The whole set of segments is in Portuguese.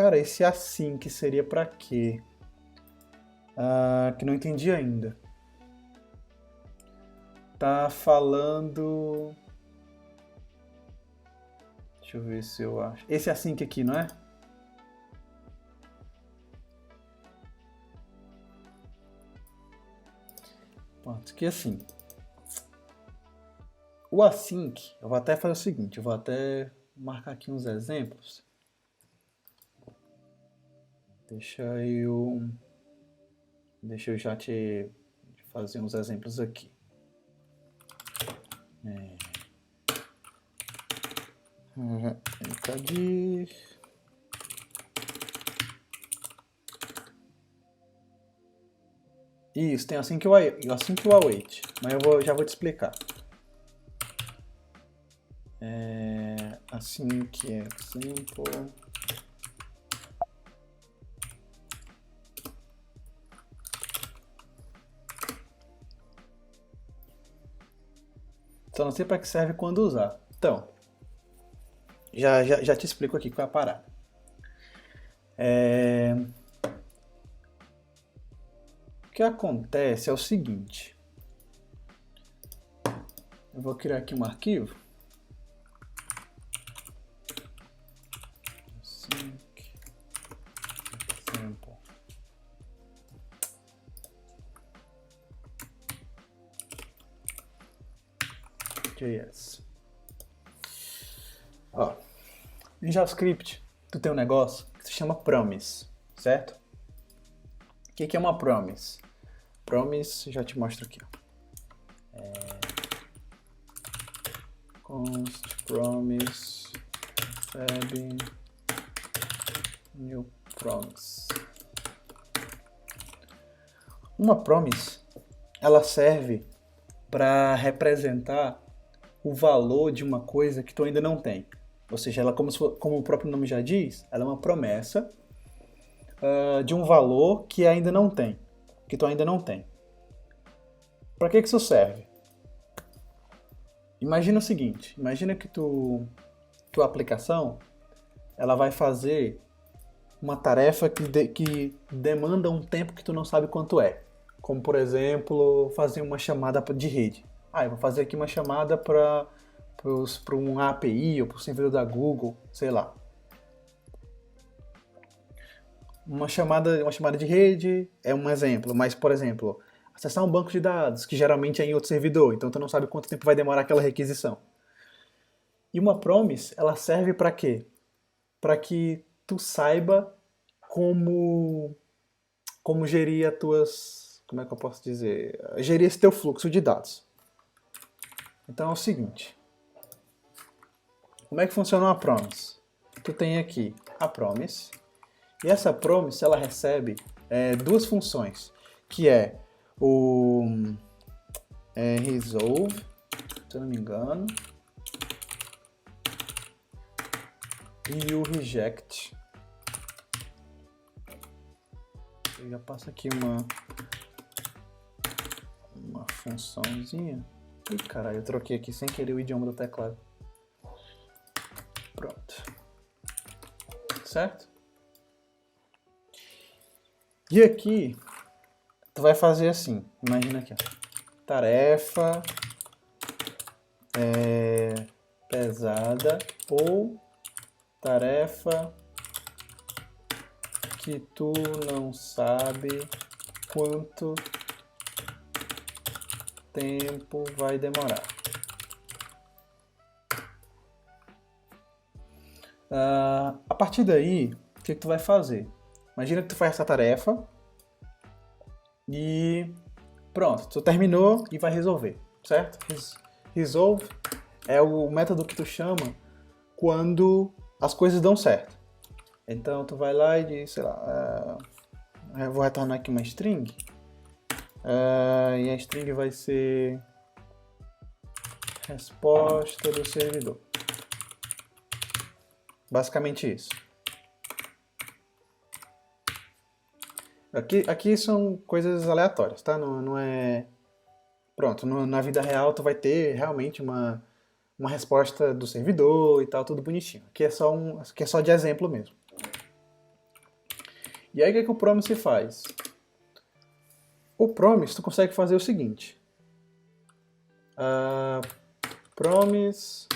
cara, esse assim que seria pra quê? Que não entendi ainda. Tá falando... Deixa eu ver se eu acho. Esse async aqui, não é? Pronto, que assim. O async, eu vou até fazer o seguinte, eu vou até marcar aqui uns exemplos. Deixa eu já te fazer uns exemplos aqui. Cadê? Isso, tem assim que o await, mas já vou te explicar. Assim que é simple. Só não sei para que serve quando usar. Então, já te explico aqui qual é a parada. O que acontece é o seguinte. Eu vou criar aqui um arquivo. JS. Ó, em JavaScript, tu tem um negócio que se chama promise, certo? O que é uma promise? Promise, já te mostro aqui. Const promise recebe new promise. Uma promise, ela serve para representar o valor de uma coisa que tu ainda não tem. Ou seja, ela, como o próprio nome já diz, ela é uma promessa de um valor que ainda não tem, que tu ainda não tem. Para que isso serve? Imagina o seguinte, imagina que tua aplicação ela vai fazer uma tarefa que demanda um tempo que tu não sabe quanto é. Como, por exemplo, fazer uma chamada de rede. Eu vou fazer aqui uma chamada para um API ou para o servidor da Google, sei lá. Uma chamada de rede é um exemplo, mas, por exemplo, acessar um banco de dados, que geralmente é em outro servidor, então tu não sabe quanto tempo vai demorar aquela requisição. E uma promise, ela serve para quê? Para que tu saiba como gerir as tuas... Como é que eu posso dizer? Gerir esse teu fluxo de dados. Então é o seguinte. Como é que funciona uma promise? Tu tem aqui a promise. E essa promise, ela recebe duas funções. Que é o resolve, se eu não me engano. E o reject. Eu já passo aqui uma funçãozinha. Ih, caralho, eu troquei aqui sem querer o idioma do teclado. Pronto. Certo? E aqui, tu vai fazer assim. Imagina aqui, ó. Tarefa pesada ou tarefa que tu não sabe quanto tempo vai demorar. A partir daí, o que tu vai fazer? Imagina que tu faz essa tarefa e pronto, tu terminou e vai resolver, certo? Resolve é o método que tu chama quando as coisas dão certo. Então tu vai lá e diz, sei lá, eu vou retornar aqui uma string. E a string vai ser resposta do servidor. Basicamente isso. Aqui são coisas aleatórias, tá? Não é... Pronto, na vida real tu vai ter realmente uma resposta do servidor e tal, tudo bonitinho. Aqui é só de exemplo mesmo. E aí o que o promise faz? O promise tu consegue fazer o seguinte. Promise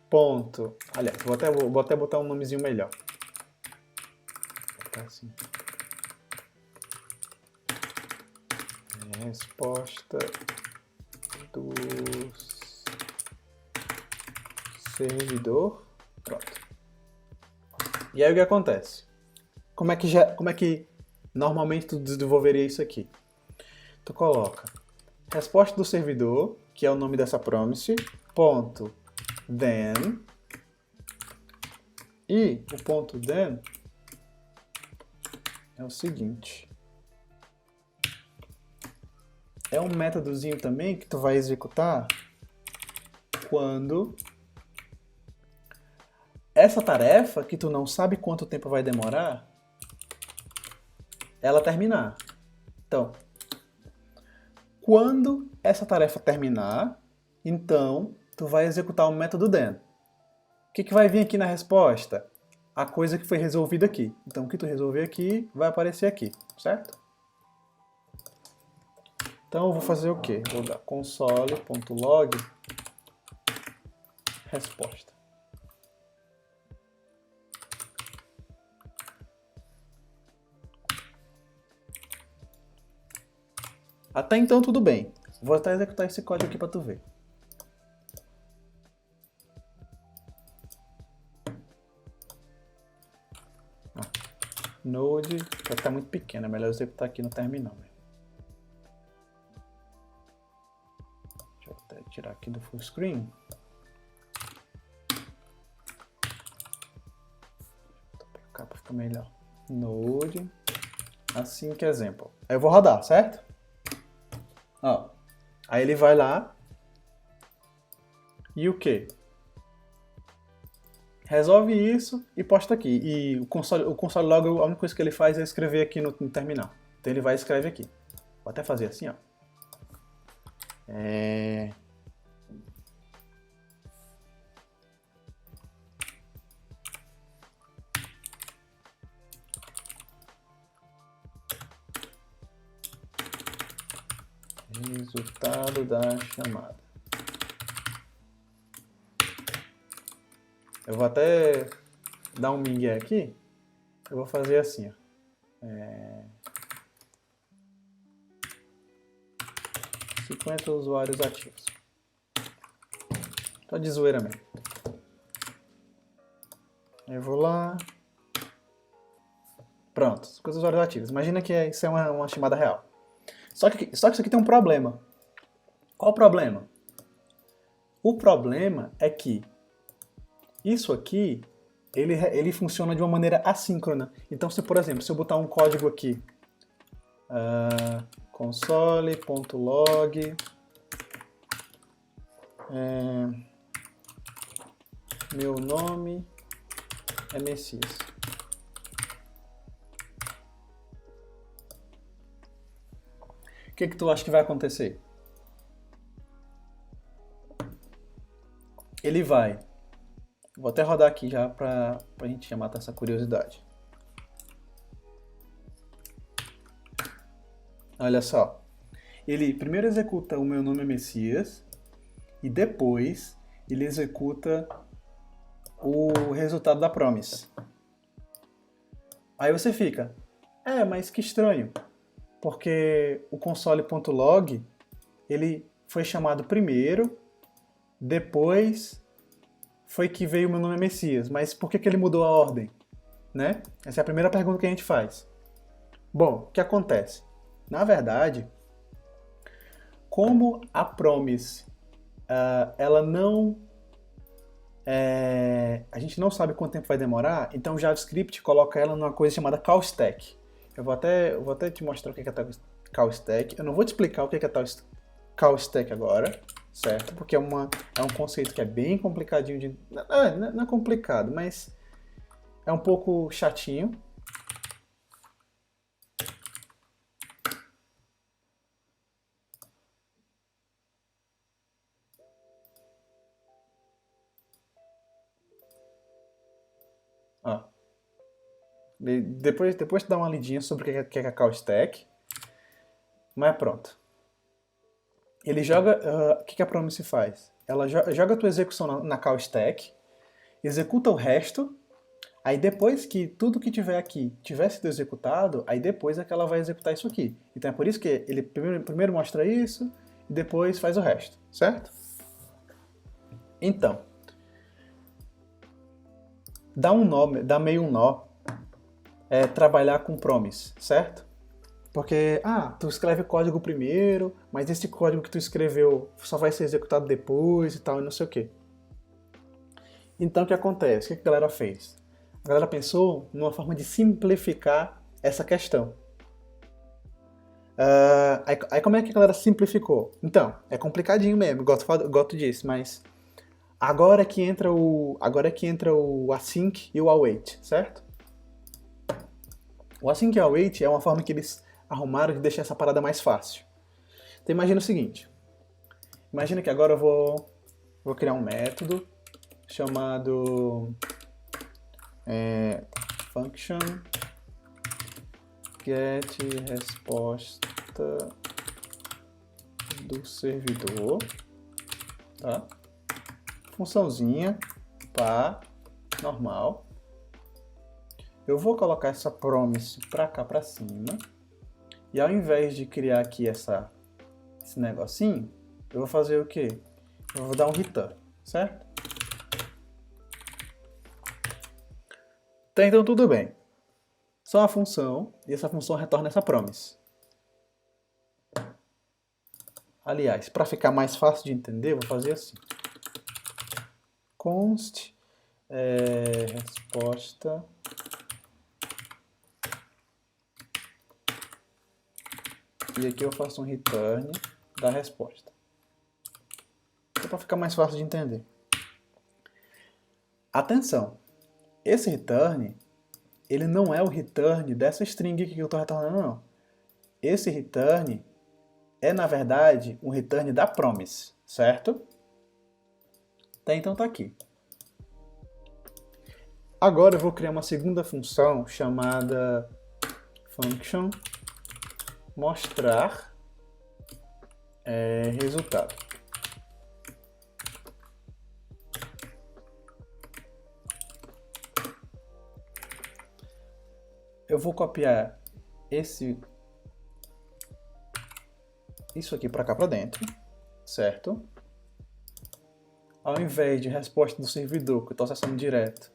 ponto. Aliás, vou até botar um nomezinho melhor. Vou botar assim. Resposta do servidor. Pronto. E aí o que acontece? Como é que normalmente tu desenvolveria isso aqui? Tu coloca resposta do servidor, que é o nome dessa promise, ponto then, e o ponto then é o seguinte. É um métodozinho também que tu vai executar quando essa tarefa, que tu não sabe quanto tempo vai demorar, ela terminar. Então, quando essa tarefa terminar, então tu vai executar o método then. O que vai vir aqui na resposta? A coisa que foi resolvida aqui. Então, o que tu resolver aqui vai aparecer aqui, certo? Então, eu vou fazer o quê? Vou dar console.log resposta. Até então, tudo bem. Vou até executar esse código aqui para tu ver. Node vai ficar muito pequeno, é melhor executar aqui no terminal. Deixa eu até tirar aqui do full screen. Botar pra cá para ficar melhor. Node, assim que exemplo. Aí eu vou rodar, certo? Ó, aí ele vai lá e o quê? Resolve isso e posta aqui. E o console log, a única coisa que ele faz é escrever aqui no terminal. Então ele vai e escreve aqui. Vou até fazer assim, ó. Resultado da chamada. Eu vou até dar um migué aqui. Eu vou fazer assim, ó. 50 usuários ativos. Tô de zoeira mesmo. Eu vou lá. Pronto, 50 usuários ativos. Imagina que isso é uma chamada real. Só que isso aqui tem um problema. Qual o problema? O problema é que isso aqui, ele funciona de uma maneira assíncrona. Então, se por exemplo, se eu botar um código aqui, console.log meu nome é Messias. O que tu acha que vai acontecer? Ele vai. Vou até rodar aqui já pra gente já matar essa curiosidade. Olha só. Ele primeiro executa o meu nome é Messias e depois ele executa o resultado da promise. Aí você fica, mas que estranho, porque o console.log ele foi chamado primeiro, depois foi que veio o meu nome é Messias, mas por que ele mudou a ordem? Né? Essa é a primeira pergunta que a gente faz. Bom, o que acontece? Na verdade, como a promise ela não a gente não sabe quanto tempo vai demorar, então o JavaScript coloca ela numa coisa chamada call stack. Eu vou até te mostrar o que é call stack. Eu não vou te explicar o que é call stack agora, certo? Porque é um conceito que é bem complicadinho de... Não é complicado, mas é um pouco chatinho. Depois tu dá uma lidinha sobre o que é call stack, mas pronto. Ele joga, o que a promise faz? Ela joga a tua execução na call stack, executa o resto, aí depois que tudo que tiver aqui tiver sido executado, aí depois é que ela vai executar isso aqui. Então é por isso que ele primeiro mostra isso e depois faz o resto, certo? Então, dá meio um nó trabalhar com promise, certo? Porque, tu escreve código primeiro, mas esse código que tu escreveu só vai ser executado depois e tal, e não sei o quê. Então o que acontece? O que a galera fez? A galera pensou numa forma de simplificar essa questão. Aí como é que a galera simplificou? Então, é complicadinho mesmo, igual tu disse, mas agora é que entra o async e o await, certo? O async e o await é uma forma que eles arrumaram de deixar essa parada mais fácil. Então imagina o seguinte, imagina que agora eu vou criar um método chamado function get resposta do servidor, tá? Funçãozinha, pá, normal. Eu vou colocar essa promise pra cá pra cima. E ao invés de criar aqui esse negocinho, eu vou fazer o quê? Eu vou dar um return, certo? Então tudo bem. Só uma função, e essa função retorna essa promise. Aliás, para ficar mais fácil de entender, eu vou fazer assim. Const resposta e aqui eu faço um return da resposta. Só para ficar mais fácil de entender. Atenção, esse return, ele não é o return dessa string aqui que eu estou retornando, não. Esse return é, na verdade, um return da promise, certo? Então tá aqui. Agora eu vou criar uma segunda função chamada function mostrar resultado. Eu vou copiar isso aqui para cá para dentro, certo? Ao invés de resposta do servidor, que eu estou acessando direto,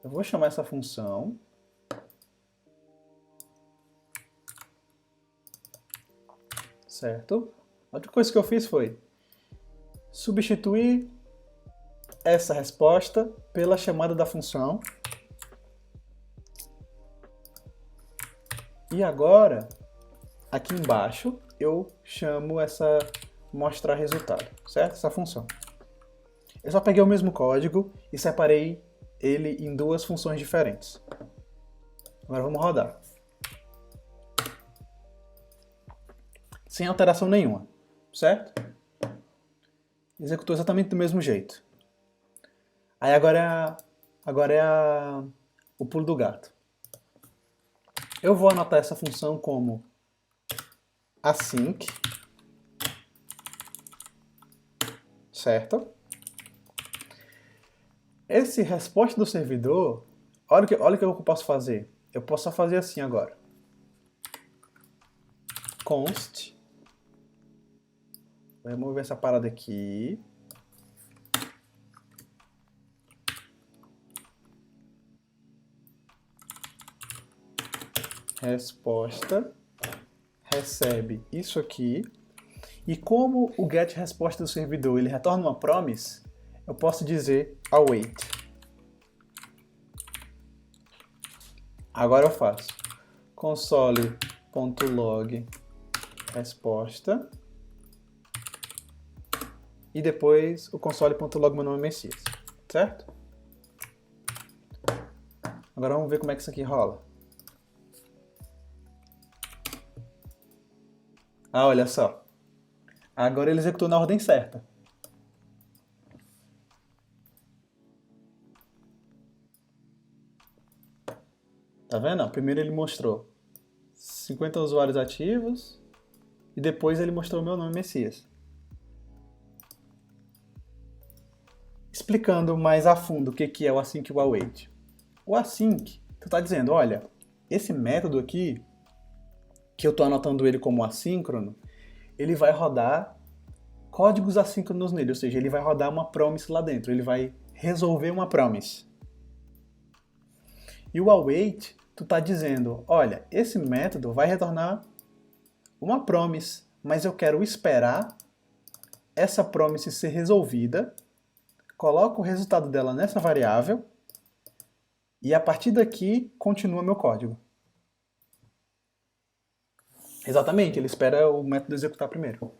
eu vou chamar essa função. Certo? A outra coisa que eu fiz foi substituir essa resposta pela chamada da função. E agora, aqui embaixo, eu chamo essa mostrar resultado, certo? Essa função. Eu só peguei o mesmo código e separei ele em duas funções diferentes. Agora vamos rodar. Sem alteração nenhuma, certo? Executou exatamente do mesmo jeito. Aí agora é o pulo do gato. Eu vou anotar essa função como async, certo? Esse resposta do servidor, olha o que eu posso fazer. Eu posso só fazer assim agora. Const, vou remover essa parada aqui. Resposta recebe isso aqui. E como o get resposta do servidor ele retorna uma promise, eu posso dizer await. Agora eu faço console.log resposta e depois o console.log meu nome é Messias, certo? Agora vamos ver como é que isso aqui rola. Olha só. Agora ele executou na ordem certa. Tá vendo? Primeiro ele mostrou 50 usuários ativos e depois ele mostrou o meu nome, Messias. Explicando mais a fundo o que é o async e o await. O async, tu tá dizendo, olha, esse método aqui, que eu tô anotando ele como assíncrono, ele vai rodar códigos assíncronos nele, ou seja, ele vai rodar uma promise lá dentro, ele vai resolver uma promise. E o await, tu tá dizendo, olha, esse método vai retornar uma promise, mas eu quero esperar essa promise ser resolvida, coloco o resultado dela nessa variável e a partir daqui continua meu código. Exatamente, ele espera o método executar primeiro.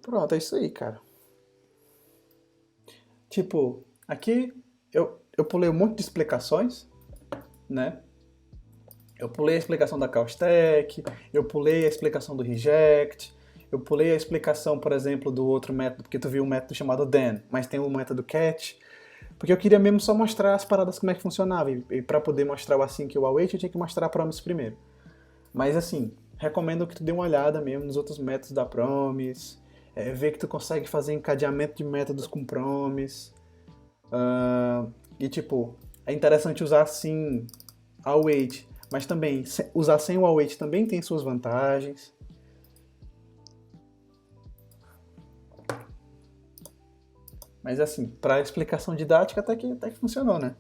Pronto, é isso aí, cara. Tipo, aqui eu pulei um monte de explicações, né? Eu pulei a explicação da callstack, eu pulei a explicação do reject, eu pulei a explicação, por exemplo, do outro método, porque tu viu um método chamado then, mas tem o método catch, porque eu queria mesmo só mostrar as paradas como é que funcionava, e para poder mostrar o async e o await eu tinha que mostrar a promise primeiro. Mas assim, recomendo que tu dê uma olhada mesmo nos outros métodos da promise, ver que tu consegue fazer encadeamento de métodos com promise, e tipo, é interessante usar sim await, mas também usar sem o await também tem suas vantagens. Mas assim, para explicação didática até que funcionou, né?